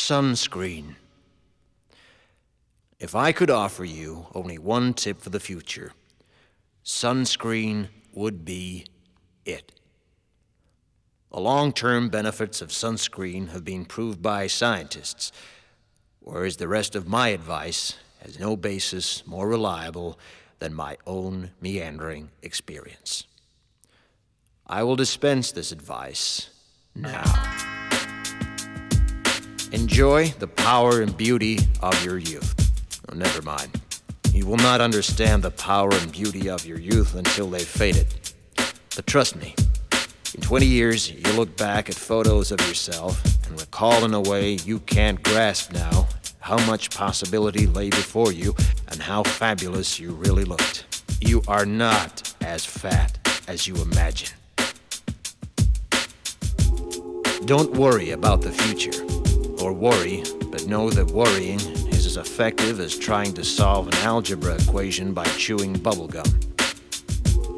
Sunscreen. If I could offer you only one tip for the future, sunscreen would be it. The long-term benefits of sunscreen have been proved by scientists, whereas the rest of my advice has no basis more reliable than my own meandering experience. I will dispense this advice now. Enjoy the power and beauty of your youth. Oh, never mind. You will not understand the power and beauty of your youth until they've faded. But trust me, in 20 years, you'll look back at photos of yourself and recall in a way you can't grasp now how much possibility lay before you and how fabulous you really looked. You are not as fat as you imagine. Don't worry about the future, or worry, but know that worrying is as effective as trying to solve an algebra equation by chewing bubblegum.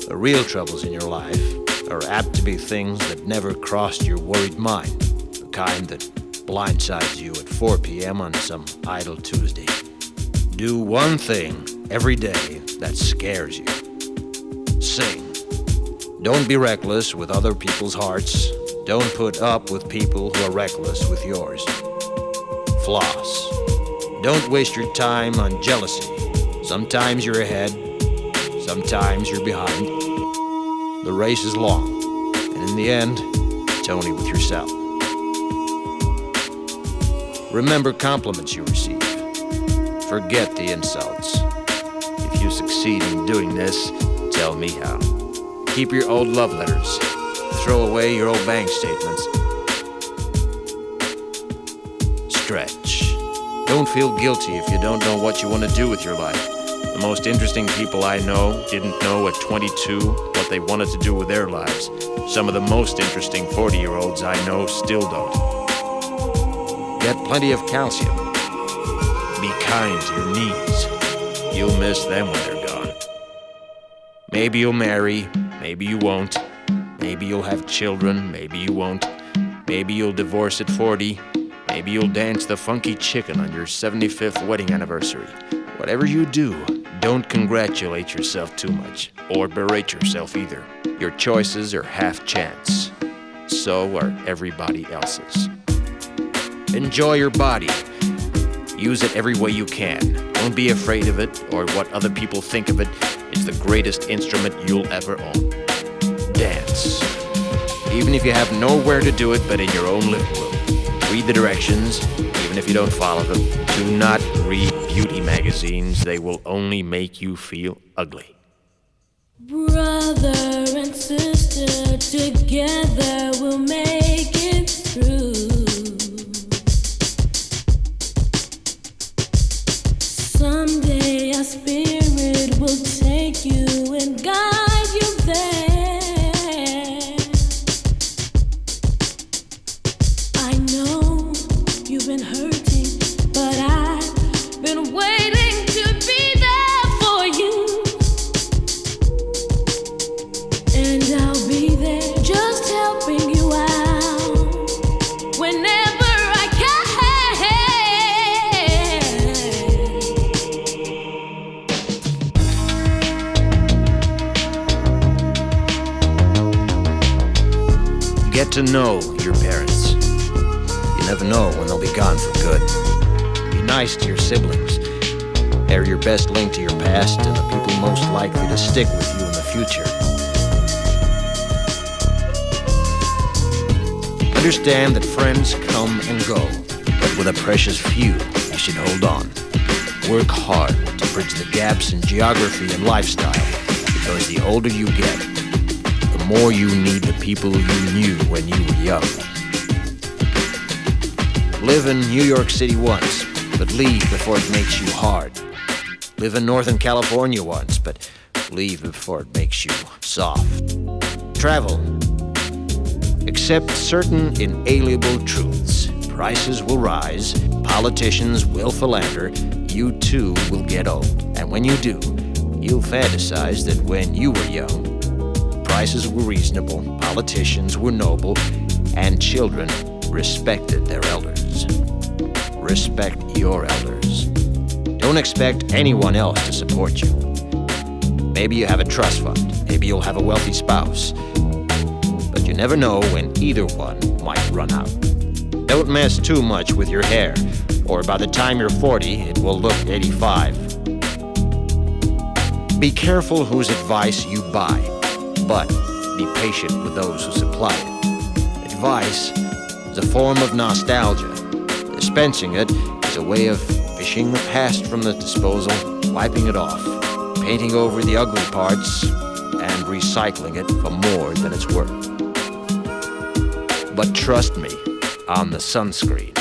The real troubles in your life are apt to be things that never crossed your worried mind, the kind that blindsides you at 4 p.m. on some idle Tuesday. Do one thing every day that scares you. Sing. Don't be reckless with other people's hearts. Don't put up with people who are reckless with yours. Floss. Don't waste your time on jealousy. Sometimes you're ahead, sometimes you're behind. The race is long, and in the end, it's only with yourself. Remember compliments you receive. Forget the insults. If you succeed in doing this, tell me how. Keep your old love letters. Throw away your old bank statements. Stretch. Don't feel guilty if you don't know what you want to do with your life. The most interesting people I know didn't know at 22 what they wanted to do with their lives. Some of the most interesting 40-year-olds I know still don't. Get plenty of calcium. Be kind to your knees. You'll miss them when they're gone. Maybe you'll marry, maybe you won't. Maybe you'll have children, maybe you won't. Maybe you'll divorce at 40. Maybe you'll dance the funky chicken on your 75th wedding anniversary. Whatever you do, don't congratulate yourself too much, or berate yourself either. Your choices are half chance. So are everybody else's. Enjoy your body. Use it every way you can. Don't be afraid of it, or what other people think of it. It's the greatest instrument you'll ever own. Dance. Even if you have nowhere to do it but in your own living room. Read the directions, even if you don't follow them. Do not read beauty magazines. They will only make you feel ugly. Brother and sister, together we'll make it through. Someday our spirit will take you and guide you there. I know you've been hurting, but I've been waiting to be there for you. And I'll be there just helping you out whenever I can. Get to know your parents. You never know when they'll be gone for good. Be nice to your siblings. They're your best link to your past and the people most likely to stick with you in the future. Understand that friends come and go, but with a precious few, you should hold on. Work hard to bridge the gaps in geography and lifestyle, because the older you get, the more you need the people you knew when you were young. Live in New York City once, but leave before it makes you hard. Live in Northern California once, but leave before it makes you soft. Travel. Accept certain inalienable truths. Prices will rise, politicians will philander, you too will get old. And when you do, you'll fantasize that when you were young, prices were reasonable, politicians were noble, and children respected their elders. Respect your elders. Don't expect anyone else to support you. Maybe you have a trust fund. Maybe you'll have a wealthy spouse. But you never know when either one might run out. Don't mess too much with your hair, or by the time you're 40, it will look 85. Be careful whose advice you buy, but be patient with those who supply it. Advice is a form of nostalgia. Dispensing it is a way of fishing the past from the disposal, wiping it off, painting over the ugly parts, and recycling it for more than it's worth. But trust me on the sunscreen.